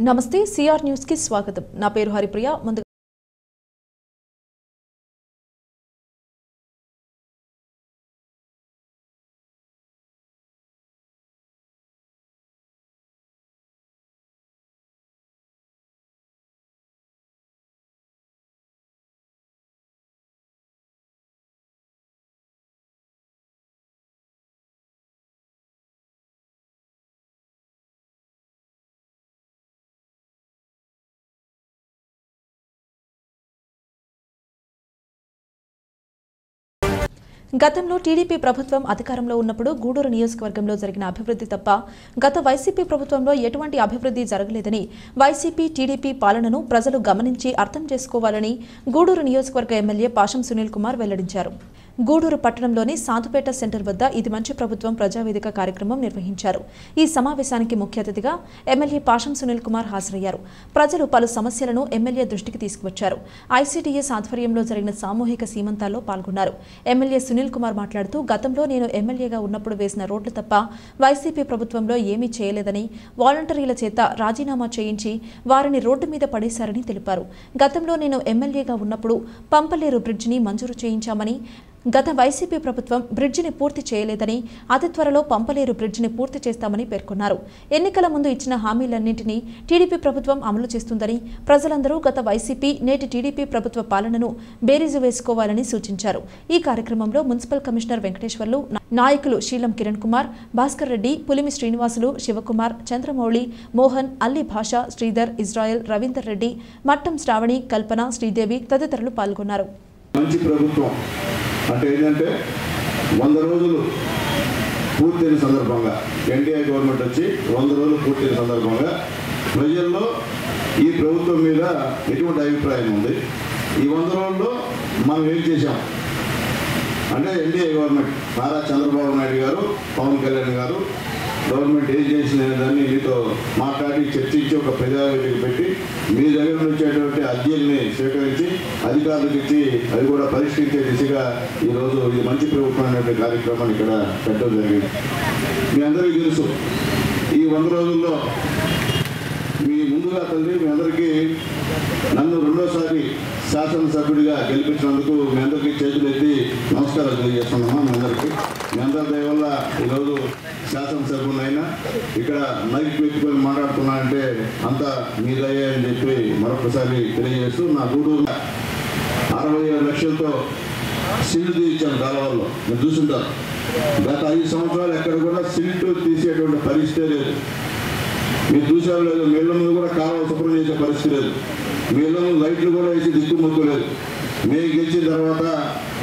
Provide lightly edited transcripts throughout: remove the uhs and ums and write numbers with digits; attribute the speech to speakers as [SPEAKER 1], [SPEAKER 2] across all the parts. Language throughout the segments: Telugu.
[SPEAKER 1] నమస్తే సిఆర్ న్యూస్ కి స్వాగతం. నా పేరు హరిప్రియ. ముందుగా గతంలో టీడీపీ ప్రభుత్వం అధికారంలో ఉన్నప్పుడు గూడూరు నియోజకవర్గంలో జరిగిన అభివృద్ధి తప్ప గత వైసీపీ ప్రభుత్వంలో ఎటువంటి అభివృద్ధి జరగలేదని, వైసీపీ టీడీపీ పాలనను ప్రజలు గమనించి అర్థం చేసుకోవాలని గూడూరు నియోజకవర్గ ఎమ్మెల్యే పాషం సునీల్ కుమార్ వెల్లడించారు. గూడూరు పట్టణంలోని సాధుపేట సెంటర్ వద్ద ఇది మంచి ప్రభుత్వం ప్రజావేదిక కార్యక్రమం నిర్వహించారు. ఈ సమావేశానికి ముఖ్య అతిథిగా ఎమ్మెల్యే పాషం సునీల్ కుమార్ హాజరయ్యారు. ప్రజలు పలు సమస్యలను ఎమ్మెల్యే దృష్టికి తీసుకువచ్చారు. ఐసీడీఎస్ ఆధ్వర్యంలో జరిగిన సామూహిక సీమంతాల్లో పాల్గొన్నారు. ఎమ్మెల్యే సునీల్ కుమార్ మాట్లాడుతూ, గతంలో నేను ఎమ్మెల్యేగా ఉన్నప్పుడు వేసిన రోడ్లు తప్ప వైసీపీ ప్రభుత్వంలో ఏమీ చేయలేదని, వాలంటీర్ల చేత రాజీనామా చేయించి వారిని రోడ్డు మీద పడేశారని తెలిపారు. గతంలో నేను ఎమ్మెల్యేగా ఉన్నప్పుడు పంపలేరు బ్రిడ్జిని మంజూరు చేయించామని, గత వైసీపీ ప్రభుత్వం బ్రిడ్జిని పూర్తి చేయలేదని, అతి త్వరలో పంపలేరు బ్రిడ్జిని పూర్తి చేస్తామని పేర్కొన్నారు. ఎన్నికల ముందు ఇచ్చిన హామీలన్నింటినీ టీడీపీ ప్రభుత్వం అమలు చేస్తుందని, ప్రజలందరూ గత వైసీపీ నేటి టీడీపీ ప్రభుత్వ పాలనను బేరీజు వేసుకోవాలని సూచించారు. ఈ కార్యక్రమంలో మున్సిపల్ కమిషనర్ వెంకటేశ్వర్లు, నాయకులు శీలం కిరణ్ కుమార్, భాస్కర్ రెడ్డి, పులిమి శ్రీనివాసులు, శివకుమార్, చంద్రమౌళి, మోహన్, అల్లి భాష, శ్రీధర్, ఇజ్రాయెల్, రవీందర్ రెడ్డి, మట్టం శ్రావణి, కల్పన, శ్రీదేవి తదితరులు పాల్గొన్నారు.
[SPEAKER 2] మంచి ప్రభుత్వం అంటే ఏంటంటే 100 రోజులు పూర్తయిన సందర్భంగా ఎన్డీఏ గవర్నమెంట్ వచ్చి 100 రోజులు పూర్తయిన సందర్భంగా ప్రజల్లో ఈ ప్రభుత్వం మీద ఎటువంటి అభిప్రాయం ఉంది, ఈ 100 రోజుల్లో మనం ఏం చేశాం అంటే ఎన్డీఏ గవర్నమెంట్ నారా చంద్రబాబు నాయుడు గారు, పవన్ కళ్యాణ్ గారు గవర్నమెంట్ ఏం చేసిన దాన్ని మీతో మాట్లాడి చర్చించి ఒక ప్రజావేదిక పెట్టి మీ దగ్గర వచ్చేటువంటి అర్జీల్ని స్వీకరించి అధికారులకు ఇచ్చి అది కూడా పరిష్కరించే దిశగా ఈరోజు ఇది మంచి ప్రభుత్వం అనే కార్యక్రమాన్ని ఇక్కడ పెట్టడం జరిగింది. మీ అందరికీ తెలుసు, ఈ 100 రోజుల్లో మీ ముందుగా తండ్రి మీ అందరికీ నన్ను 2వసారి శాసనసభ్యుడిగా గెలిపించినందుకు మీ అందరికీ చేతులు ఎత్తి నమస్కారాలు తెలియజేస్తున్నామా. మీ అందరి దయ వల్ల ఈరోజు శాసనసభ్యులైనా ఇక్కడ మైక్ పెట్టుకొని మాట్లాడుతున్నానంటే అంతా మీ దయ అని చెప్పి మరొకసారి తెలియజేస్తూ, నా గూడూరు 67 లక్షలతో సిల్ట్ తీయించాను కాలువల్లో. మీరు చూసుంటారు, గత 5 సంవత్సరాలు ఎక్కడ కూడా సిల్ట్ తీసేటువంటి పరిస్థితి లేదు. మీరు చూసారు లేదు, మీ ఇళ్ళ ముందు కూడా కాలువ శుభ్రం చేసే పరిస్థితి లేదు. మీ ఇళ్ళ ముందు లైట్లు కూడా వేసి దిక్కుమొక్కు లేదు. మేము గెలిచిన తర్వాత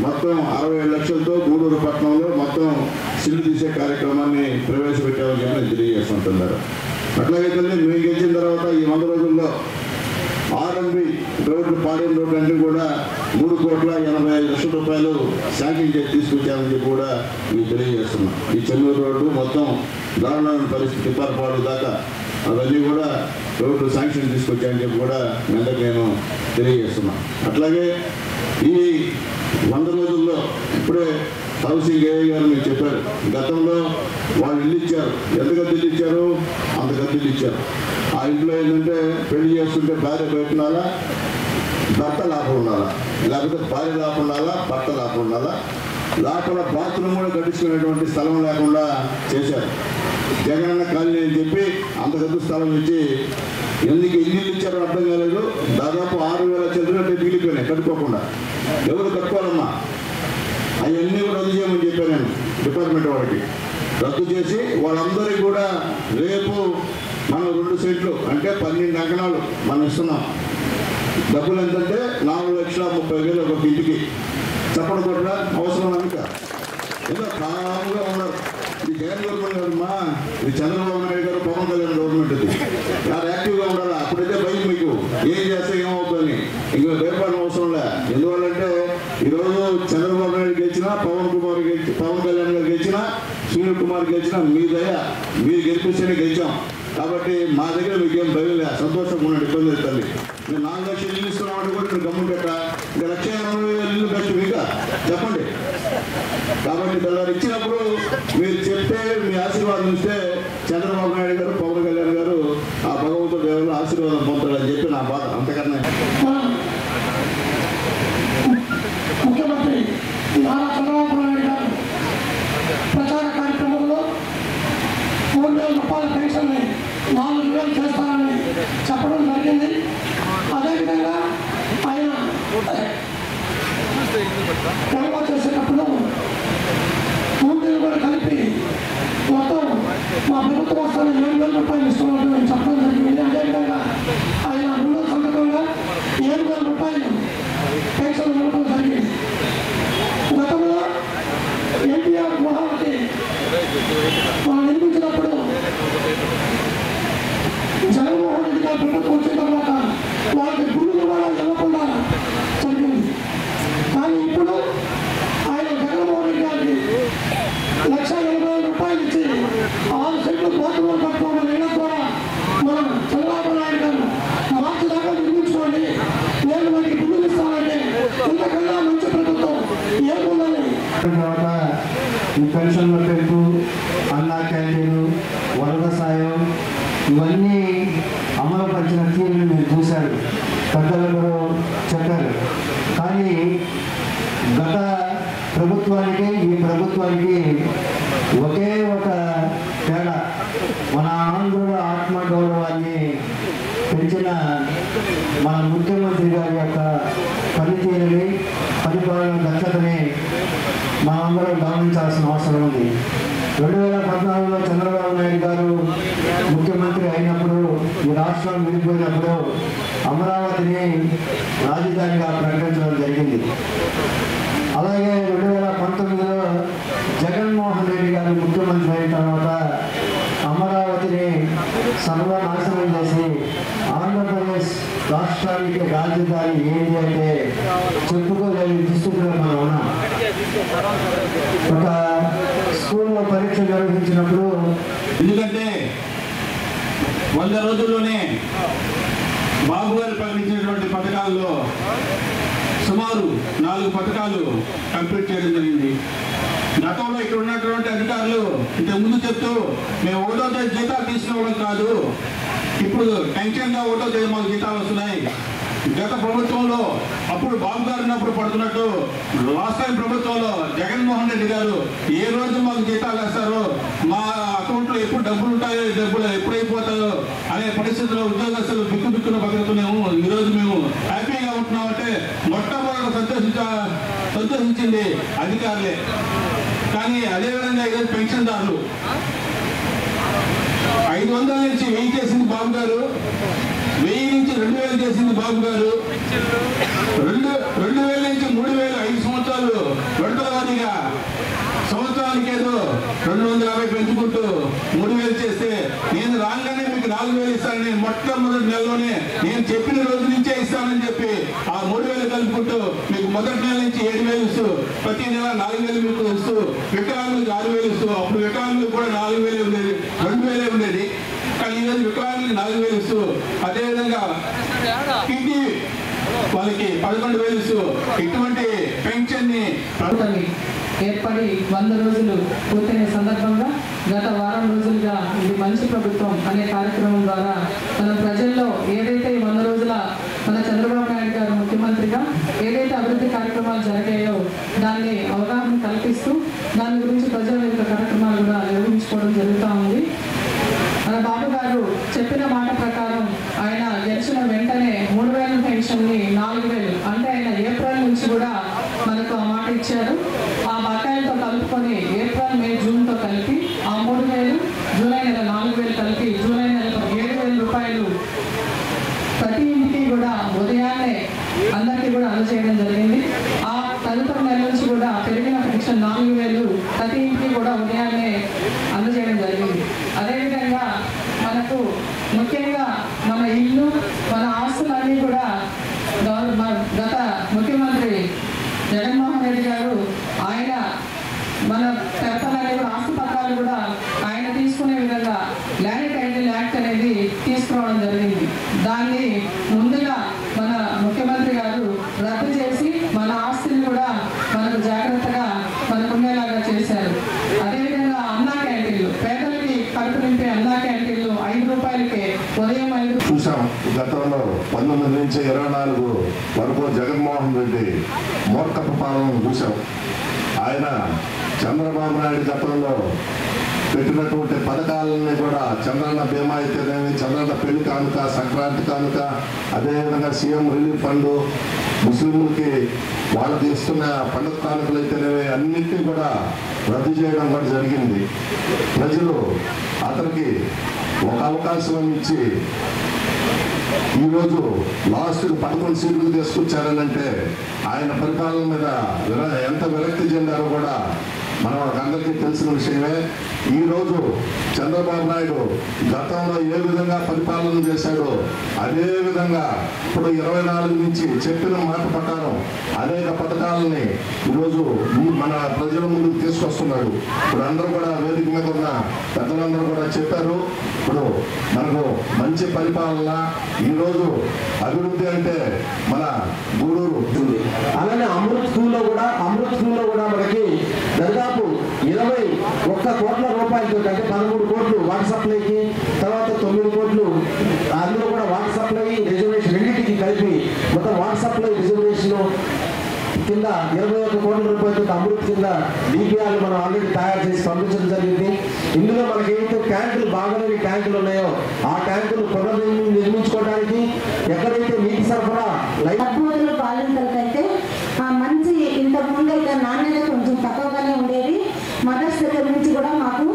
[SPEAKER 2] మొత్తం 67 లక్షలతో గూడూరు పట్టణంలో మొత్తం సిల్లు తీసే కార్యక్రమాన్ని ప్రవేశపెట్టామని చెప్పి నేను తెలియజేస్తుంటున్నారు. అట్లాగైతే మేము గెలిచిన తర్వాత ఈ 100 రోజుల్లో ఆర్ఎంబి రోడ్లు, పాడేం రోడ్లు అన్నీ కూడా 3,85,00,000 రూపాయలు శాంక్షన్ చేసి తీసుకొచ్చామని చెప్పి కూడా మీకు తెలియజేస్తున్నాం. ఈ చెన్నూరు రోడ్డు మొత్తం దారుణమైన పరిస్థితి, తిప్పారపాడు దాకా అవన్నీ కూడా రోడ్లు శాంక్షన్ తీసుకొచ్చాయని చెప్పి కూడా నేను తెలియజేస్తున్నాను. అట్లాగే ఈ 100 రోజుల్లో ఇప్పుడే హౌసింగ్ ఏఐ గారు మీకు చెప్పారు, గతంలో వాళ్ళు ఇల్లు ఇచ్చారు. ఎంత గద్దెలు ఇచ్చారు? అంత గద్దెలు ఇచ్చారు. ఆ ఇంట్లో ఏంటంటే పెళ్లి చేస్తుంటే భార్య బయట ఉండాలా, భర్త లోపల ఉండాలా, లేకపోతే భార్య లోపల ఉండాలా, భర్త లోపల ఉండాలా. లోపల బాత్రూమ్ కూడా కట్టించుకునేటువంటి స్థలం లేకుండా చేశారు. జగనన్న కాలనీ అని చెప్పి అంత గద్దు స్థలం ఇచ్చి ఎందుకు ఇల్లు ఇచ్చారో అర్థం కాలేదు. దాదాపు 6,000 చదువులంటే మిగిలిపోయినాయి కట్టుకోకుండా. ఎవరు కట్టుకోవాలమ్మా? అవన్నీ కూడా రద్దు చేయమని చెప్పాను నేను డిపార్ట్మెంట్ వాళ్ళకి. రద్దు చేసి వాళ్ళందరికీ కూడా రేపు మనం 2 సెంట్లు అంటే 12 అంకణాలు మనం ఇస్తున్నాం. డబ్బులు ఎంతంటే 4,30,000 ఒక ఇంటికి. చప్పటి కొట్ట అవసరం అనుక ఏదో కాముగా ఉన్నారు. ఇది జగన్ గవర్నమెంట్ కదమ్మా, ఇది చంద్రబాబు నాయుడు గారు, పవన్ కళ్యాణ్ గవర్నమెంట్. ఇది చాలా యాక్టివ్గా ఉండాలి. అప్పుడైతే భయం మీకు ఏం చేస్తే ఏమవుతుందని. ఇంకా భయపడిన అవసరం లే. ఎందువల్లంటే ఈరోజు చంద్రబాబు నాయుడు గెలిచినా, పవన్ కళ్యాణ్ గారు గెలిచినా, సునీల్ కుమార్ గెలిచినా మీ దయ, మీరు గెలిపిస్తేనే గెలిచాం. కాబట్టి మా దగ్గర మీకేం భయం లే, సంతోషంగా ఉండండి. ఇబ్బంది అవుతుంది. నేను 4 లక్షలు ఇల్లు ఇస్తున్నామంటే కూడా మీరు గమ్ముంటా. ఇంకా 1,80,000 ఇల్లు ఖర్చు ఇంకా చెప్పండి. కాబట్టి దాన్ని ఇచ్చినప్పుడు మీరు చెప్తే మీ ఆశీర్వాదం ఇస్తే చంద్రబాబు నాయుడు గారు, పవన్ కళ్యాణ్ గారు ఆ భగవంతుడు దేవుళ్ళు ఆశీర్వాదం నా బాధ అంతకన్నా.
[SPEAKER 3] ముఖ్యమంత్రి నారా చంద్రబాబు నాయుడు గారు ప్రచార కార్యక్రమంలో 3,000 రూపాయల పెన్షన్ని 4,000 చేస్తానని చెప్పడం జరిగింది. అదేవిధంగా ఆయన ప్రమాణం చేసేటప్పుడు 3,000 కూడా కలిపి మొత్తం మా ప్రభుత్వం వస్తాను 7,000 రూపాయలు ఇస్తున్నట్టు నేను చెప్పడం జరిగింది. అదేవిధంగా ఆయన 2వ సందర్భంగా 7,000 రూపాయలు పెన్షన్ ఇవ్వడం జరిగింది. గతంలో ఎన్టీఆర్ మహావతి మనం నిర్మించినప్పుడు జగన్మోహన్ రెడ్డి గారి ప్రభుత్వం వచ్చిన తర్వాత వాళ్ళకి గుళ్ళు కూడా ఇవ్వకుండా జరిగింది. కానీ ఇప్పుడు ఆయన జగన్మోహన్ రెడ్డి గారికి 1,80,000 రూపాయలు ఇచ్చి 6 సెంట్లు బాత్రూమ్ కట్టుకోవడం ఇళ్ళ ద్వారా మన చంద్రబాబు నాయుడు గారు మార్చి దాకా నిర్మించుకోండి, నేను వారికి గుళ్ళు ఇస్తానంటే ఇంతకన్నా మంచి ప్రభుత్వం ఏముందని.
[SPEAKER 4] తర్వాత ఈ పెన్షన్ల పెంపు, అన్నా క్యాంటీన్లు, వరద సాయం ఇవన్నీ అమలుపరిచిన తీరుని మీరు చూశారు, పెద్దలు కూడా చెప్పారు. కానీ గత ప్రభుత్వానికి ఈ ప్రభుత్వానికి ఒకే ఒక తేడా, మన ఆంధ్రుల ఆత్మగౌరవాన్ని పెంచిన మన ముఖ్యమంత్రి గారి యొక్క పనితీరుని, పరిపాలన దక్షతని మనందరం గమనించాల్సిన అవసరం ఉంది. 2014లో చంద్రబాబు నాయుడు గారు ముఖ్యమంత్రి అయినప్పుడు, ఈ రాష్ట్రం విడిపోయినప్పుడు అమరావతిని రాజధానిగా ప్రకటించడం జరిగింది. అలాగే 2019లో జగన్మోహన్ రెడ్డి గారు ముఖ్యమంత్రి అయిన తర్వాత అమరావతిని సర్వనాశనం చేసి ఆంధ్రప్రదేశ్ రాష్ట్రానికి రాజధాని ఏంటి అంటే చెప్పుకోలేని దుస్థితిలో మనం ఉన్నాం. ఒక స్కూల్లో పరీక్ష నిర్వహించినప్పుడు,
[SPEAKER 2] ఎందుకంటే 100 రోజుల్లోనే బాబు గారు ప్రకటించినటువంటి పథకాల్లో సుమారు 4 పథకాలు కంప్లీట్ చేయడం జరిగింది. గతంలో ఇక్కడ ఉన్నటువంటి అధికారులు ఇంతకుముందు చెప్తూ మేము 1వ తేదీ జీతాలు తీసుకోవడం కాదు, ఇప్పుడు టెన్షన్గా 1వ తేదీ మాకు జీతాలు వస్తున్నాయి. గత ప్రభుత్వంలో అప్పుడు బాబు గారు ఉన్నప్పుడు పడుతున్నట్టు లాస్ట్ టైం ప్రభుత్వంలో జగన్మోహన్ రెడ్డి గారు ఏ రోజు మాకు జీతాలు వేస్తారో, మా అకౌంట్లో ఎప్పుడు డబ్బులు ఉంటాయో, డబ్బులు ఎప్పుడైపోతాయో అనే పరిస్థితుల్లో ఉద్యోగస్తులు బిక్కున బతుకుతున్నాము. ఈరోజు మేము హ్యాపీగా ఉంటున్నామంటే మొట్టమొదటి సంతోషించింది అధికారులే. కానీ అదేవిధంగా ఈరోజు పెన్షన్దారులు 500 నుంచి 1000 చేసింది బాబు గారు, 1000 నుంచి 2000 చేసింది బాబు గారు, 2000 నుంచి 3000 5 సంవత్సరాలు విడతల వారీగా సంవత్సరానికి ఏదో 250 పెంచుకుంటూ 3000 చేస్తే, నేను రాగానే మీకు 4000 ఇస్తానని మొట్టమొదటి నెలలోనే నేను చెప్పిన రోజు నుంచే ఇస్తానని చెప్పి ఆ 3000 కలుపుకుంటూ మీకు మొదటి నెల నుంచి 7000 ఇస్తూ ప్రతి నెల 4000 మీకు ఇస్తూ వికలాంగులకు 6000 ఇస్తూ, అప్పుడు వికలాంగులకు కూడా 4000 ఉండేది, 2000 ఉండేది. కానీ ఈరోజు వికలాంగులకు 4000 ఇస్తూ, అదేవిధంగా టీటీ వాళ్ళకి 11,000 ఇస్తూ ఇటువంటి పెన్షన్ ని
[SPEAKER 5] ఏర్పడి 100 రోజులు పూర్తయిన సందర్భంగా గత వారం రోజులుగా ఇది మంచి ప్రభుత్వం అనే కార్యక్రమం ద్వారా మన ప్రజల్లో ఏదైతే 100 రోజుల మన చంద్రబాబు నాయుడు గారు ముఖ్యమంత్రిగా ఏదైతే అభివృద్ధి కార్యక్రమాలు జరిగాయో దాన్ని అవగాహన కల్పిస్తూ దాని గురించి ప్రజల యొక్క కార్యక్రమాలు కూడా నిర్వహించుకోవడం జరుగుతూ ఉంది. మన బాబు గారు చెప్పిన మాట ప్రకారం ఆయన గెలిచిన వెంటనే 3,000 పెన్షన్ని 4,000 అంటే ఆయన ఏప్రిల్ నుంచి కూడా మనకు ఆ మాట ఇచ్చారు. ఆ బకాయిలతో కలుపుకొని ఏప్రిల్, మే, జూన్తో కలిపి ఆ 3,000, జూలై నెల 4,000 కలిపి జూలై నెల 7,000 రూపాయలు ప్రతి ఇంటికి కూడా ఉదయాన్నే అందరికీ కూడా అందజేయడం జరిగింది. ఆ తదుపరి నెల నుంచి కూడా పెరిగిన పెన్షన్ 4,000 ప్రతి ఇంటికి కూడా ఉదయాన్నే అందజేయడం జరిగింది. అదేవిధంగా మనకు ముఖ్యంగా మన ఇల్లు, మన ఆస్తులన్నీ కూడా గత ముఖ్యమంత్రి జగన్మోహన్ రెడ్డి గారు ఆయన మన పెరపలనే కూడా ఆస్తి పత్రాలు కూడా ఆయన తీసుకునే విధంగా ల్యాండ్ టైటిల్ యాక్ట్ అనేది తీసుకురావడం జరిగింది. దాన్ని ముందుగా మన ముఖ్యమంత్రి గారు రద్దు చేసి మన ఆస్తిని కూడా మనకు జాగ్రత్తగా మనకు ఉండేలాగా చేశారు. అదేవిధంగా అన్నా క్యాంటీన్లు, పేదలకి కడుపు నింపే అన్నా క్యాంటీన్లు 5 రూపాయలకే ఉదయం 5
[SPEAKER 4] చూసాం.
[SPEAKER 2] గతంలో 19 నుంచి 24 వరకు జగన్మోహన్ రెడ్డి మూర్ఖపు పాలనను చూశాం. ఆయన చంద్రబాబు నాయుడు గతంలో పెట్టినటువంటి పథకాలని కూడా చంద్రన్న బీమా అయితేనేమి, చంద్రన్న పెళ్లి కానుక, సంక్రాంతి కానుక, అదేవిధంగా సీఎం రిలీఫ్ ఫండ్, ముస్లింలకి వాళ్ళకి ఇస్తున్న పండుగ కానుకలు అయితేనేవి అన్నింటినీ కూడా రద్దు చేయడం కూడా జరిగింది. ప్రజలు అతనికి ఒక అవకాశం ఇచ్చి ఈరోజు లాస్ట్ 11 సీట్లు తీసుకొచ్చారని అంటే ఆయన పరిపాలన మీద ఎంత విరక్తి చెందారో కూడా మనం అందరికీ తెలిసిన విషయమే. ఈరోజు చంద్రబాబు నాయుడు గతంలో ఏ విధంగా పరిపాలన చేశాడో అదే విధంగా ఇప్పుడు 24 నుంచి చెప్పిన మాట ప్రకారం అనేక పథకాలని ఈరోజు మన ప్రజల ముందుకు తీసుకొస్తున్నాడు. ఇప్పుడు అందరూ కూడా వేదిక మీద ఉన్న పెద్దలందరూ కూడా చెప్పారు. ఇప్పుడు మనకు మంచి పరిపాలన, ఈరోజు అభివృద్ధి అంటే మన గూడూరు.
[SPEAKER 4] అలానే అమృత్ స్కూల్లో కూడా మనకి దాదాపు 21 కోట్ల రూపాయలతో, అంటే 13 కోట్లు వాటర్ సప్లైకి, తర్వాత 9 కోట్లు అందులో కూడా వాటర్ సప్లై రిజర్వేషన్ రెండింటికి కలిపి మొత్తం వాటర్ సప్లై రిజర్వేషన్ కింద 21 కోట్ల రూపాయలతో అమృత్ కింద డిపిఆర్లు మనం ఆల్రెడీ తయారు చేసి పంపించడం జరిగింది. ఇందులో మనకి ఏదైతే ట్యాంకులు బాగాలేని ట్యాంకులు ఉన్నాయో ఆ ట్యాంకులు పునర్నిర్మించుకోవడానికి, ఎక్కడైతే నీటి సరఫరా
[SPEAKER 6] గర్భవతులు బాలింతలకైతే మంచి ఇంతకు ముందు అయితే నాణ్యత కొంచెం తక్కువగానే ఉండేది. మదర్స్ దగ్గర నుంచి కూడా మాకు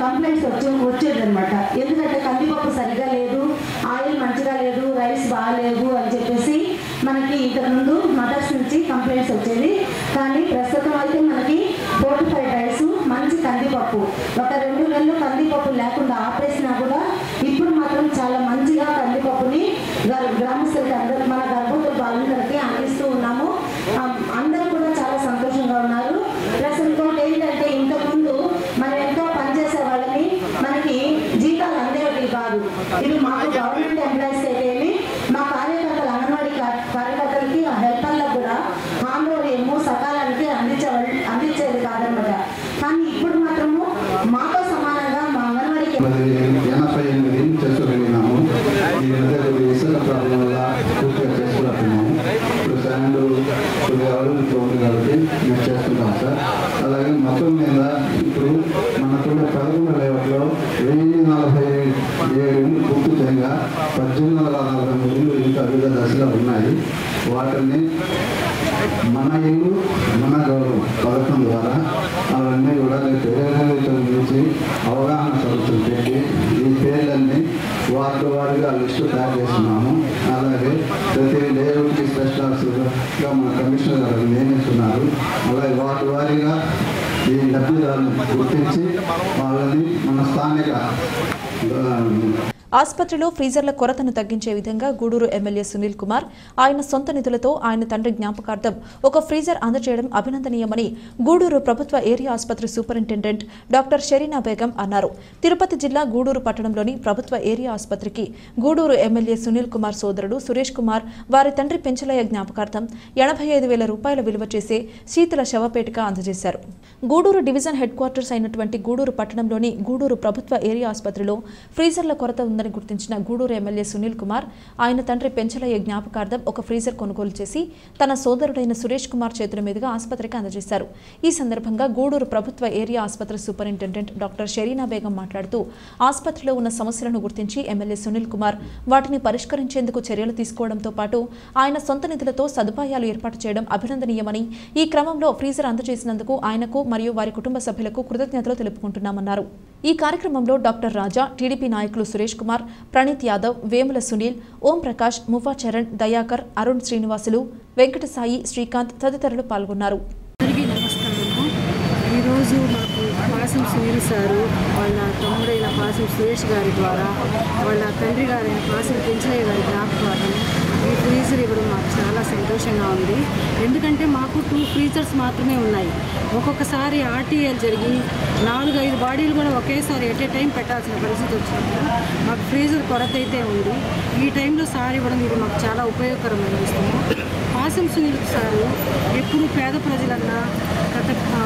[SPEAKER 6] కంప్లైంట్స్ వచ్చేది అనమాట. ఎందుకంటే కందిపప్పు సరిగ్గా లేదు, ఆయిల్ మంచిగా లేదు, రైస్ బాగాలేదు అని చెప్పేసి మనకి ఇంతకుముందు మదర్స్ నుంచి కంప్లైంట్స్ వచ్చేది. కానీ ప్రస్తుతం అయితే మనకి 45 రైస్ మంచి కందిపప్పు, ఒక 2 నెలలు కందిపప్పు లేకుండా ఆపేసినా కూడా ఇప్పుడు మాత్రం చాలా మంచిగా కందిపప్పుని గ్రామస్తులకి అందరూ మన గర్భవతుల బాలింతలకి అందిస్తూ ఉన్నాము. అందరూ కూడా చాలా సంతోషంగా ఉన్నారు. ప్లస్ ఇంకోటి ఏంటంటే ఇంతకుముందు మనం ఎంతో పనిచేసే వాళ్ళని మనకి జీతాలు అందేవి కాదు. ఇవి మాకు గవర్నమెంట్ ఎంప్లాయీస్ అయితే మా కార్యకర్తలు, అంగన్వాడీ కార్యకర్తలకి, హెల్పర్లకు కూడా హామీ సకాలానికి అందించేది కాదనమాట. కానీ ఇప్పుడు మాత్రము మాతో సమానంగా మా అంగన్వాడీకి
[SPEAKER 4] 88 చేసుకోగలిగినాము. ఈ మధ్య ఇసుక ప్రాబ్లం వల్ల పూర్తిగా చేసుకోలేకపోతున్నాము. ఇప్పుడు శాండ్ కొద్దిగా అవైలబుల్గా ఉంది కాబట్టి మేము చేసుకుంటాం సార్. అలాగే మొత్తం మీద ఇప్పుడు మనకున్న 11 లేఅవుట్లో 1047 ఇళ్ళు పూర్తి చేయగా 1843 ఇళ్ళు ఇంకా వివిధ దశలో ఉన్నాయి. వాటిని మన ఇల్లు మన గౌరవం పథకం ద్వారా అవన్నీ కూడా పేదరికం గురించి అవగాహన సదస్సులు పెట్టి ఈ పేర్లన్నీ వార్డు వారిగా లిస్టు తయారు చేస్తున్నాము. అలాగే ప్రతి లేఅవుట్కి స్పెషల్ ఆఫీసర్గా మన కమిషనర్ గారు నియమిస్తున్నారు. అలాగే వార్డు వారీగా ఈ లబ్ధిదారులను గుర్తించి వాళ్ళని మన స్థానిక
[SPEAKER 1] ఆసుపత్రిలో ఫ్రీజర్ల కొరతను తగ్గించే విధంగా గూడూరు ఎమ్మెల్యే సునీల్ కుమార్ ఆయన సొంత నిధులతో ఆయన తండ్రి జ్ఞాపకార్థం ఒక ఫ్రీజర్ అందజేయడం అభినందనీయమని గూడూరు ప్రభుత్వ ఏరియా ఆసుపత్రి సూపరింటెండెంట్ డాక్టర్ షరీనా బేగం అన్నారు. తిరుపతి జిల్లా గూడూరు పట్టణంలోని ప్రభుత్వ ఏరియా ఆసుపత్రికి గూడూరు ఎమ్మెల్యే సునీల్ కుమార్ సోదరుడు సురేష్ కుమార్ వారి తండ్రి పెంచలయ్య జ్ఞాపకార్థం 85,000 రూపాయల విలువ చేసే శీతల శవపేటిక అందజేశారు. గూడూరు డివిజన్ హెడ్ క్వార్టర్స్ అయినటువంటి గూడూరు పట్టణంలోని గూడూరు ప్రభుత్వ ఏరియా ఆసుపత్రిలో ఫ్రీజర్ల కొరత ఉందని గుర్తించిన గూడూరు ఎమ్మెల్యే సునీల్ కుమార్ ఆయన తండ్రి పెంచలయ్య జ్ఞాపకార్థం ఒక ఫ్రీజర్ కొనుగోలు చేసి తన సోదరుడైన సురేష్ కుమార్ చేతుల మీదుగా ఆసుపత్రికి అందజేశారు. ఈ సందర్భంగా గూడూరు ప్రభుత్వ ఏరియా ఆసుపత్రి సూపరింటెండెంట్ డాక్టర్ షరీనా బేగం మాట్లాడుతూ ఆసుపత్రిలో ఉన్న సమస్యలను గుర్తించి ఎమ్మెల్యే సునీల్ కుమార్ వాటిని పరిష్కరించేందుకు చర్యలు తీసుకోవడంతో పాటు ఆయన సొంత నిధులతో సదుపాయాలు ఏర్పాటు చేయడం అభినందనీయమని, ఈ క్రమంలో ఫ్రీజర్ అందజేసినందుకు ఆయనకు మరియు వారి కుటుంబ సభ్యులకు కృతజ్ఞతలు తెలుపుకుంటున్నామన్నారు. ఈ కార్యక్రమంలో డాక్టర్ రాజా, టీడీపీ నాయకులు సురేష్ కుమార్, ప్రణీత్ యాదవ్, వేముల సునీల్, ఓం ప్రకాష్, మువ్వా చరణ్, దయాకర్, అరుణ్ శ్రీనివాసులు, వెంకట సాయి, శ్రీకాంత్ తదితరులు పాల్గొన్నారు.
[SPEAKER 7] ఈరోజు మాకు పాసం సునీల్ సారు వాళ్ళ తమ్ముడైన పాసం సురేష్ గారి ద్వారా వాళ్ళ తండ్రి గారైన పాసం పెంచలయ్య గారి జ్ఞాపకార్థం ఈ ఫ్రీజర్ ఇవ్వడం మాకు చాలా సంతోషంగా ఉంది. ఎందుకంటే మాకు 2 ఫ్రీజర్స్ మాత్రమే ఉన్నాయి. ఒక్కొక్కసారి ఆర్టీఎల్ జరిగి 4-5 బాడీలు కూడా ఒకేసారి ఎట్ ఏ టైం పెట్టాల్సిన పరిస్థితి వచ్చినప్పుడు మాకు ఫ్రీజర్ కొరత అయితే ఉంది. ఈ టైంలో సార్ ఇవ్వడం ఇది మాకు చాలా ఉపయోగకరమైన విషయం. పాసం సునీల్ సారు ఎప్పుడు పేద ప్రజలన్నా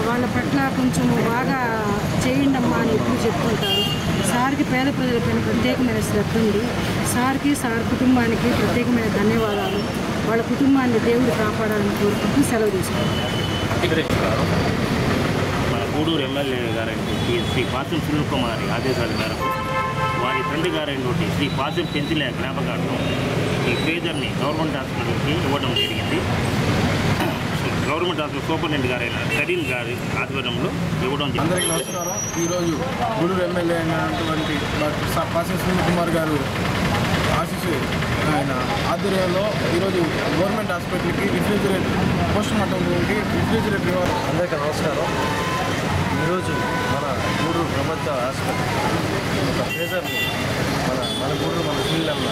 [SPEAKER 7] వాళ్ళ పట్ల కొంచెం బాగా చేయండమ్మా అని ఎప్పుడు చెప్తుంటారు. సార్కి పేద ప్రజలపైన ప్రత్యేకమైన శ్రద్ధ ఉంది. సార్కి సార్ కుటుంబానికి ప్రత్యేకమైన ధన్యవాదాలు. వాళ్ళ కుటుంబాన్ని దేవుడు కాపాడాలని కోరుకుంటూ సెలవు తీసుకుంటాం.
[SPEAKER 8] మన గూడూరు ఎమ్మెల్యే గారైనటువంటి శ్రీ పాసిం సునీల్ కుమార్ ఆదేశాల మేరకు వారి తండ్రి గారైనటువంటి శ్రీ పాసిం పెంచిలయ్య జ్ఞాపకార్థం ఈ ఫ్రీజర్ని గవర్నమెంట్ హాస్పిటల్కి ఇవ్వడం జరిగింది. గవర్నమెంట్ హాస్పిటల్ సూపరింటెండెంట్ గారైన కరీం గారి ఆధ్వర్యంలో ఇవ్వడం జరిగింది.
[SPEAKER 9] అందరికీ నమస్కారం. ఈరోజు గూడూరు ఎమ్మెల్యే అయినటువంటి డాక్టర్ పాసిం సునీల్ కుమార్ గారు ఆశీస్సు ఆయన ఆధ్వర్యంలో ఈరోజు గవర్నమెంట్ హాస్పిటల్కి రిఫ్రిజిరేటర్ పోస్ట్ మార్టం రూమ్కి రిఫ్రిజిరేటర్ ఇవ్వాలి.
[SPEAKER 10] అందరికీ నమస్కారం. ఈరోజు మన గూడూరు ప్రభుత్వ హాస్పిటల్ ఒక ఫ్రీజర్ని మన గూడూరు మన సునీలన్న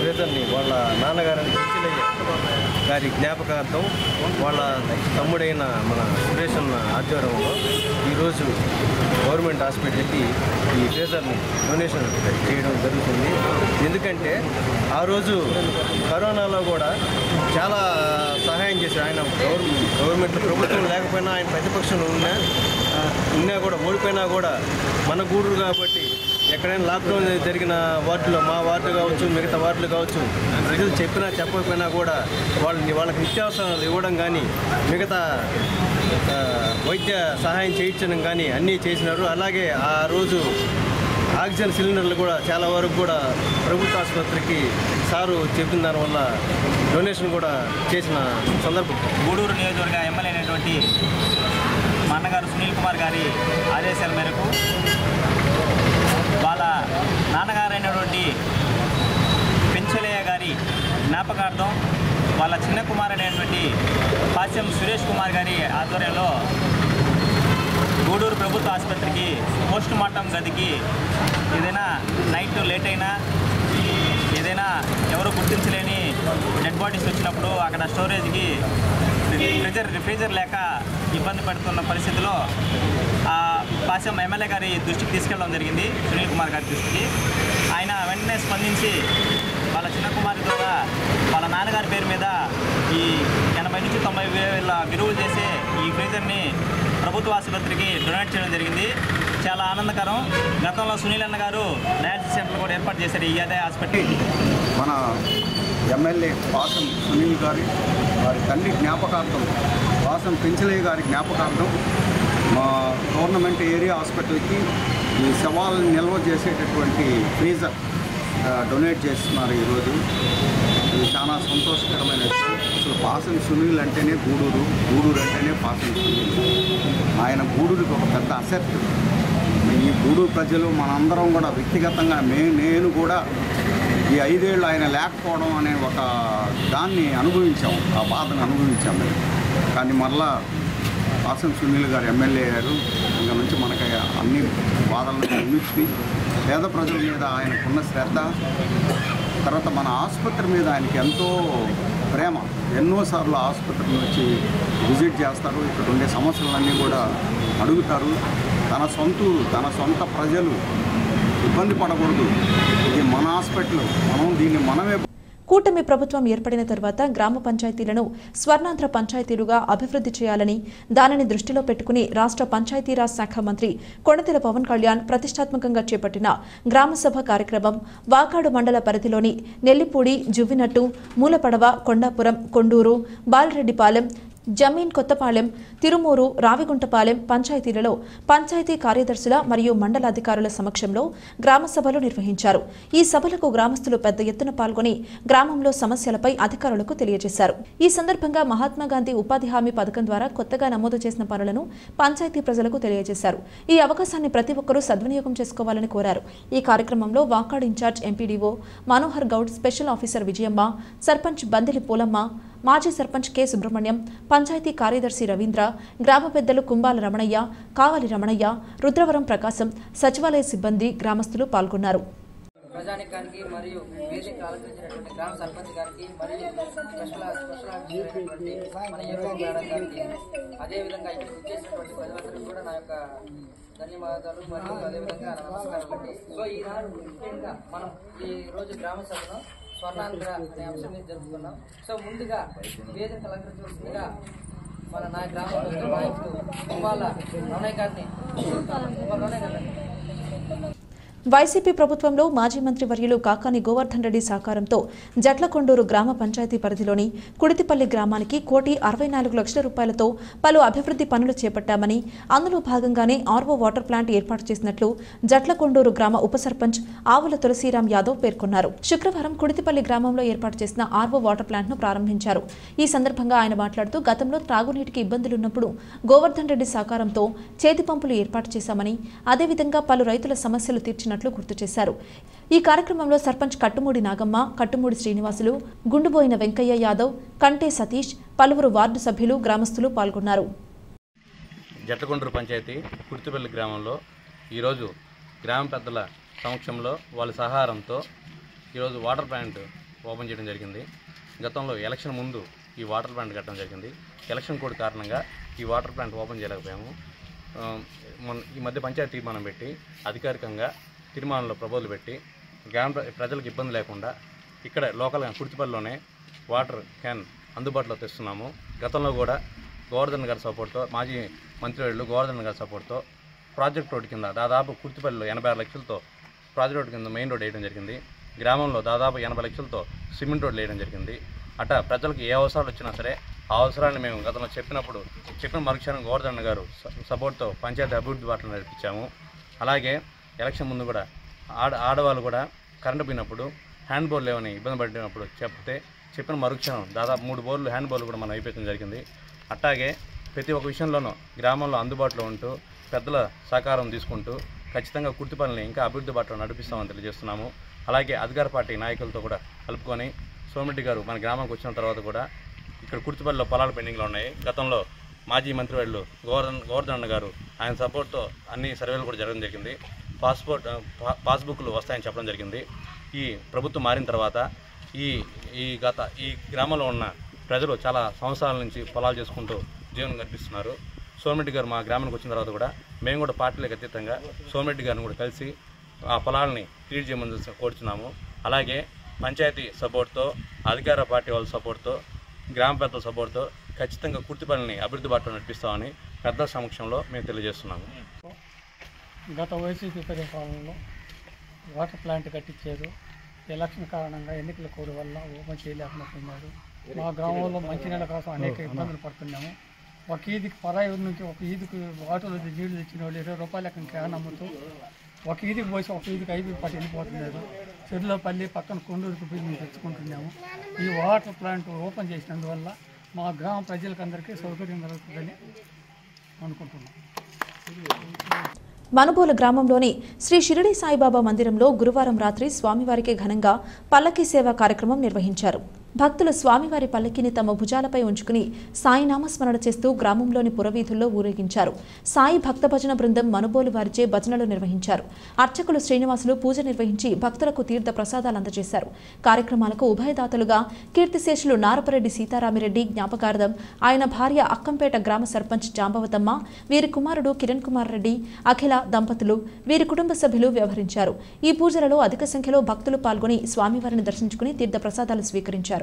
[SPEAKER 10] ఫ్రీజర్ని వాళ్ళ నాన్నగారిని పెంచిలయ్య గారి జ్ఞాపకార్థం వాళ్ళ తమ్ముడైన మన సురేష్ అన్న ఆధ్వర్యంలో ఈరోజు గవర్నమెంట్ హాస్పిటల్కి ఈ ఫ్రీజర్ని డొనేషన్ చేయడం జరుగుతుంది. ఎందుకంటే ఆ రోజు కరోనాలో కూడా చాలా సహాయం చేశారు ఆయన. గవర్నమెంట్ ప్రభుత్వం లేకపోయినా ఆయన ప్రతిపక్షంలో ఉన్నా కూడా ఓడిపోయినా కూడా మన గూడూరు కాబట్టి ఎక్కడైనా లాక్డౌన్ జరిగిన వార్డులో మా వార్డు కావచ్చు మిగతా వార్డులు కావచ్చు ప్రజలు చెప్పినా చెప్పకపోయినా కూడా వాళ్ళకి నిత్యావసరాలు ఇవ్వడం కానీ మిగతా వైద్య సహాయం చేయించడం కానీ అన్నీ చేసినారు. అలాగే ఆ రోజు ఆక్సిజన్ సిలిండర్లు కూడా చాలా వరకు కూడా ప్రభుత్వ ఆసుపత్రికి సారు చెప్పిన దానివల్ల డొనేషన్ కూడా చేసిన సందర్భం.
[SPEAKER 11] గూడూరు నియోజకవర్గ ఎమ్మెల్యే అయినటువంటి మా అన్నగారు సునీల్ కుమార్ గారి ఆదేశాల మేరకు వాళ్ళ నాన్నగారైనటువంటి పెంచలయ్య గారి జ్ఞాపకార్థం వాళ్ళ చిన్న కుమారుడైనటువంటి పాసిం సురేష్ కుమార్ గారి ఆధ్వర్యంలో గూడూరు ప్రభుత్వ ఆసుపత్రికి పోస్ట్ మార్టం గదికి ఏదైనా నైట్ లేట్ అయినా ఏదైనా ఎవరు గుర్తించలేని డెడ్ బాడీస్ వచ్చినప్పుడు అక్కడ స్టోరేజ్కి రిఫ్రిజర్ లేక ఇబ్బంది పడుతున్న పరిస్థితిలో పాసిం ఎమ్మెల్యే గారి దృష్టికి తీసుకెళ్ళడం జరిగింది, సునీల్ కుమార్ గారి దృష్టికి. ఆయన వెంటనే స్పందించి వాళ్ళ చిన్న కుమారి ద్వారా వాళ్ళ నాన్నగారి పేరు మీద ఈ 80 నుంచి 90 వేల విలువలు చేసే ఈ ఫ్రీజర్ని ప్రభుత్వ ఆసుపత్రికి డొనేట్ చేయడం జరిగింది. చాలా ఆనందకరం. గతంలో సునీల్ అన్న గారు డయాలసిస్ సెంటర్ కూడా ఏర్పాటు చేశారు ఈ అదే హాస్పిటల్.
[SPEAKER 12] మన ఎమ్మెల్యే పాసిం సునీల్ గారి వారి తండ్రి జ్ఞాపకార్థం పాసిం పెంచలయ్య గారి జ్ఞాపకార్థం మా గవర్నమెంట్ ఏరియా హాస్పిటల్కి ఈ శవాలను నిల్వ చేసేటటువంటి ఫ్రీజర్ డొనేట్ చేస్తున్నారు ఈరోజు. ఇది చాలా సంతోషకరమైన విషయం. అసలు పాసిం సునీల్ అంటేనే గూడూరు అంటేనే పాసిం సునీల్. ఆయన గూడూరుకి ఒక పెద్ద అసెట్. ఈ గూడూరు ప్రజలు మనందరం కూడా వ్యక్తిగతంగా నేను కూడా ఈ 5 ఏళ్ళు ఆయన లేకపోవడం అనే ఒక దాన్ని అనుభవించాం, ఆ బాధను అనుభవించాం మేము. కానీ మళ్ళా పాసిం సునీల్ గారు ఎమ్మెల్యే అయ్యారు. ఇంకా నుంచి మనకి అన్ని బాధలను విముక్తి, పేద ప్రజల మీద ఆయనకున్న శ్రద్ధ, తర్వాత మన ఆసుపత్రి మీద ఆయనకి ఎంతో ప్రేమ. ఎన్నోసార్లు ఆసుపత్రిని వచ్చి విజిట్ చేస్తారు, ఇక్కడ ఉండే సమస్యలన్నీ కూడా అడుగుతారు. తన సొంత ప్రజలు ఇబ్బంది పడకూడదు, ఇది మన హాస్పిటల్, దీన్ని మనమే.
[SPEAKER 1] కూటమి ప్రభుత్వం ఏర్పడిన తర్వాత గ్రామ పంచాయతీలను స్వర్ణాంధ్ర పంచాయతీలుగా అభివృద్ధి చేయాలని, దానిని దృష్టిలో పెట్టుకుని రాష్ట్ర పంచాయతీరాజ్ శాఖ మంత్రి కొణిదెల పవన్ కళ్యాణ్ ప్రతిష్టాత్మకంగా చేపట్టిన గ్రామసభ కార్యక్రమం వాకాడు మండల పరిధిలోని నెల్లిపూడి, జువ్వినట్టు, మూలపడవ, కొండాపురం, కొండూరు, బాలరెడ్డిపాలెం, జమీన్ కొత్తపాలెం, తిరుమూరు, రావిగుంటపాలెం పంచాయతీలలో పంచాయతీ కార్యదర్శుల మరియు మండల అధికారుల సమక్షంలో గ్రామ సభలు నిర్వహించారు. ఈ సభలకు గ్రామస్తులు పెద్ద ఎత్తున పాల్గొని గ్రామంలో సమస్యలపై అధికారులకు తెలియజేశారు. ఈ సందర్భంగా మహాత్మాగాంధీ ఉపాధి హామీ పథకం ద్వారా కొత్తగా నమోదు చేసిన పనులను పంచాయతీ ప్రజలకు తెలియజేశారు. ఈ అవకాశాన్ని ప్రతి ఒక్కరూ సద్వినియోగం చేసుకోవాలని కోరారు. ఈ కార్యక్రమంలో Vakadu incharge MPDO Manohar Goud, special officer Vijayamma, sarpanch Bandili Pulamma, మాజీ సర్పంచ్ కె సుబ్రహ్మణ్యం, పంచాయతీ కార్యదర్శి రవీంద్ర, గ్రామ పెద్దలు కుంబాల రమణయ్య, కావాలి రమణయ్య, రుద్రవరం ప్రకాశం, సచివాలయ సిబ్బంది, గ్రామస్తులు పాల్గొన్నారు.
[SPEAKER 13] ప్రజానికానికి మరియు వేదిక ఆలోచించినటువంటి గ్రామ సర్పంచ్ గారికి మరియు స్పెషల్ మన ఏపీ మేడం గారికి, అదేవిధంగా ఇక్కడ చేసినటువంటి ప్రజలందరికీ కూడా నా యొక్క ధన్యవాదాలు మరియు అదేవిధంగా నమస్కారాలు అండి. సో ఈనాడు ముఖ్యంగా మనం ఈ రోజు గ్రామ సభలో స్వర్ణాంధ్ర అనే అంశం మీద జరుపుకున్నాం. సో ముందుగా వేదిక అలంకరించవలసిందిగా మన నా గ్రామంలో నాయకులు కుంబాల రమణయ్య గారిని
[SPEAKER 1] వైసీపీ ప్రభుత్వంలో మాజీ మంత్రి వర్యులు కాకాని గోవర్ధన్ రెడ్డి సహకారంతో జట్లకొండూరు గ్రామ పంచాయతీ పరిధిలోని కుడితిపల్లి గ్రామానికి 1,64,00,000 రూపాయలతో పలు అభివృద్ధి పనులు చేపట్టామని, అందులో భాగంగానే ఆర్వో వాటర్ ప్లాంట్ ఏర్పాటు చేసినట్లు జట్లకొండూరు గ్రామ ఉప సర్పంచ్ ఆవుల తులసీరాం యాదవ్ పేర్కొన్నారు. శుక్రవారం కుడితిపల్లి గ్రామంలో ఏర్పాటు చేసిన ఆర్వో వాటర్ ప్లాంట్ను ప్రారంభించారు. ఈ సందర్భంగా ఆయన మాట్లాడుతూ గతంలో త్రాగునీటికి ఇబ్బందులున్నప్పుడు గోవర్ధన్ రెడ్డి సహకారంతో చేతి పంపులు ఏర్పాటు చేశామని, అదేవిధంగా పలు రైతుల సమస్యలు తీర్చినట్లు గుర్తు చేశారు. ఈ కార్యక్రమంలో సర్పంచ్ కట్టుమూడి నాగమ్మ, కట్టుమూడి శ్రీనివాసులు, గుండుబోయిన వెంకయ్య యాదవ్, కంటే సతీష్, పలువురు వార్డు సభ్యులు, గ్రామస్తులు పాల్గొన్నారు.
[SPEAKER 14] జట్లకొండూరు పంచాయతీ కుర్తిపల్లి గ్రామంలో ఈరోజు గ్రామ పెద్దల సమక్షంలో వాళ్ళ సహకారంతో ఈరోజు వాటర్ ప్లాంట్ ఓపెన్ చేయడం జరిగింది. గతంలో ఎలక్షన్ ముందు ఈ వాటర్ ప్లాంట్ కట్టడం జరిగింది. ఎలక్షన్ కోడ్ కారణంగా ఈ వాటర్ ప్లాంట్ ఓపెన్ చేయలేకపోయాము. ఈ మధ్య పంచాయతీ తీర్మానం పెట్టి అధికారికంగా తీర్మానంలో ప్రపోజల్ పెట్టి గ్రామ ప్రజలకు ఇబ్బంది లేకుండా ఇక్కడ లోకల్గా కుర్తిపల్లిలోనే వాటర్ క్యాన్ అందుబాటులో తెస్తున్నాము. గతంలో కూడా గోవర్ధన్ గారి సపోర్ట్తో, మాజీ మంత్రివర్యులు గోవర్ధన్ గారి సపోర్ట్తో ప్రాజెక్ట్ రోడ్ కింద దాదాపు కుర్తిపల్లిలో 86 లక్షలతో ప్రాజెక్ట్ రోడ్ కింద మెయిన్ రోడ్ వేయడం జరిగింది. గ్రామంలో దాదాపు 80 లక్షలతో సిమెంట్ రోడ్లు వేయడం జరిగింది. అట్టా ప్రజలకు ఏ అవసరాలు వచ్చినా సరే ఆ అవసరాన్ని మేము గతంలో చెప్పిన మరుక్షణం గోవర్ధన్ గారు సపోర్ట్తో పంచాయతీ అభివృద్ధి బాటలు నడిపించాము. అలాగే ఎలక్షన్ ముందు కూడా ఆడవాళ్ళు కూడా కరెంటు పోయినప్పుడు హ్యాండ్ బోర్లు లేవని ఇబ్బంది పడినప్పుడు చెప్పిన మరుక్షణం దాదాపు 3 బోర్లు హ్యాండ్ బోర్లు కూడా మనం అయిపోయించడం జరిగింది. అట్లాగే ప్రతి ఒక్క విషయంలోనూ గ్రామంలో అందుబాటులో ఉంటూ పెద్దల సహకారం తీసుకుంటూ ఖచ్చితంగా కుర్తిపల్లిని ఇంకా అభివృద్ధి బాటలో నడిపిస్తామని తెలియజేస్తున్నాము. అలాగే అధికార పార్టీ నాయకులతో కూడా కలుపుకొని సోమిరెడ్డి గారు మన గ్రామానికి వచ్చిన తర్వాత కూడా ఇక్కడ కుర్తిపల్లిలో పొలాలు పెండింగ్లో ఉన్నాయి. గతంలో మాజీ మంత్రివర్యులు గోవర్ధన్ గారు ఆయన సపోర్ట్తో అన్ని సర్వేలు కూడా జరగడం జరిగింది. పాస్బుక్లు వస్తాయని చెప్పడం జరిగింది. ఈ ప్రభుత్వం మారిన తర్వాత ఈ గ్రామంలో ఉన్న ప్రజలు చాలా సంవత్సరాల నుంచి పొలాలు చేసుకుంటూ జీవనం గడిపిస్తున్నారు. సోమిరెడ్డి గారు మా గ్రామానికి వచ్చిన తర్వాత కూడా మేము కూడా పార్టీలకు అతీతంగా సోమిరెడ్డి గారిని కూడా కలిసి ఆ పొలాలని క్లియర్ చేయమని కోరుచున్నాము. అలాగే పంచాయతీ సపోర్ట్తో, అధికార పార్టీ వాళ్ళ సపోర్ట్తో, గ్రామ పెద్దల సపోర్ట్తో ఖచ్చితంగా కుర్తిపల్లిని అభివృద్ధి బాటలో నడిపిస్తామని పెద్దల సమక్షంలో మేము తెలియజేస్తున్నాము.
[SPEAKER 15] గత వైసీపీ పరిపాలనలో వాటర్ ప్లాంట్ కట్టించారు. ఎలక్షన్ కారణంగా ఎన్నికల కోడ్ వల్ల ఓపెన్ చేయలేకపోతున్నారు. మా గ్రామంలో మంచినీళ్ళ కోసం అనేక ఇబ్బందులు పడుతున్నాము. ఒక ఈదికి పరాయి నుంచి ఒక ఈదికి వాటర్లో నీళ్లు తెచ్చిన వాళ్ళు 20 రూపాయల క్యాన్ అమ్ముతూ ఒక ఈదికి పోసి ఒక ఈదికి 5 పట్టి వెళ్ళిపోతున్నారు. చెరువులపల్లి పక్కన కొండూరుకు పోయి మేము తెచ్చుకుంటున్నాము. ఈ వాటర్ ప్లాంట్ ఓపెన్ చేసినందువల్ల మా గ్రామ ప్రజలకందరికీ సౌకర్యం కలుగుతుందని అనుకుంటున్నాం.
[SPEAKER 1] మనుబోలు గ్రామంలోని శ్రీ షిరిడి సాయిబాబా మందిరంలో గురువారం రాత్రి స్వామివారికి ఘనంగా పల్లకీ సేవ కార్యక్రమం నిర్వహించారు. భక్తులు స్వామివారి పల్లకిని తమ భుజాలపై ఉంచుకుని సాయి నామస్మరణ చేస్తూ గ్రామంలోని పురవీధుల్లో ఊరేగించారు. సాయి భక్త భజన బృందం మనుబోలు వారిచే భజనలు నిర్వహించారు. అర్చకులు శ్రీనివాసులు పూజ నిర్వహించి భక్తులకు తీర్థ ప్రసాదాలు అందజేశారు. కార్యక్రమాలకు ఉభయదాతలుగా కీర్తిశేషులు నారపరెడ్డి సీతారామిరెడ్డి జ్ఞాపకార్థం ఆయన భార్య అక్కంపేట గ్రామ సర్పంచ్ జాంబవతమ్మ, వీరి కుమారుడు కిరణ్ కుమార్ రెడ్డి, అఖిల దంపతులు, వీరి కుటుంబ సభ్యులు వ్యవహరించారు. ఈ పూజలలో అధిక సంఖ్యలో భక్తులు పాల్గొని స్వామివారిని దర్శించుకుని తీర్థ ప్రసాదాలు స్వీకరించారు.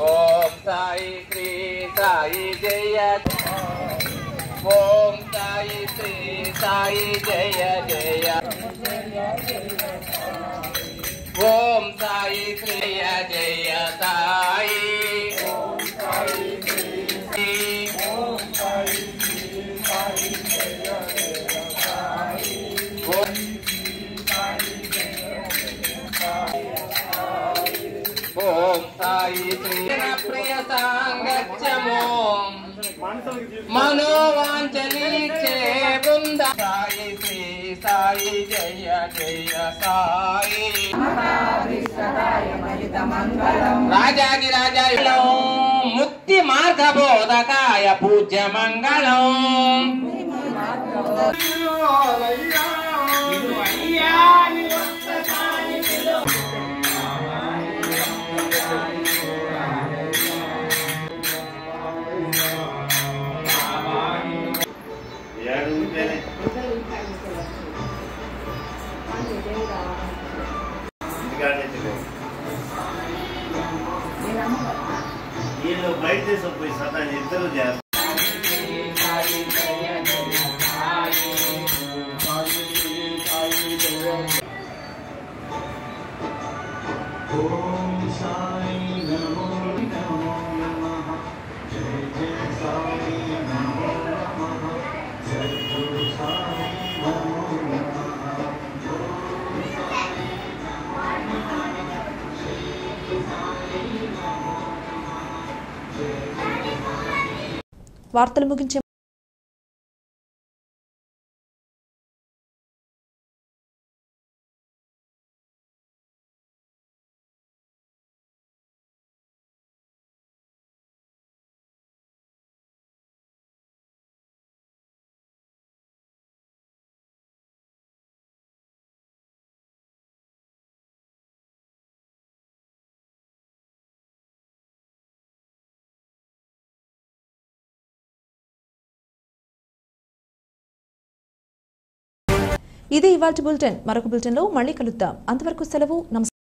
[SPEAKER 16] ఓం సాయి శ్రీ సాయి జయ, ఓం సాయి శ్రీ సాయి జయ జయ, ఓం సాయి శ్రీ జయ సాయి, ఓం సాయి శ్రీ, ఓం సాయి శ్రీ సాయి జయ జయ సాయి, ఓం ఓం సాయి శ్రీ ప్రియ సాంగత్యమో మనోవాంఛనీక్షే బృంద, సాయి శ్రీ సాయి జయ జయ సాయి, రాజాదిరాజాయ ముక్తి మార్గ బోధకాయ పూజ్య మంగళం.
[SPEAKER 8] వీళ్ళు బయట తీసుకుపోయి సదా ఇద్దరు చేస్తారు.
[SPEAKER 16] సాయి జయ జయ సాయి, సాయి శ్రీ సాయి జయ
[SPEAKER 1] వార్తలు ముగించే ఇది ఇవాల్టి బులెటిన్. మరొక బులెటిన్లో మళ్ళీ కలుద్దాం. అంతవరకు సెలవు. నమస్కారం.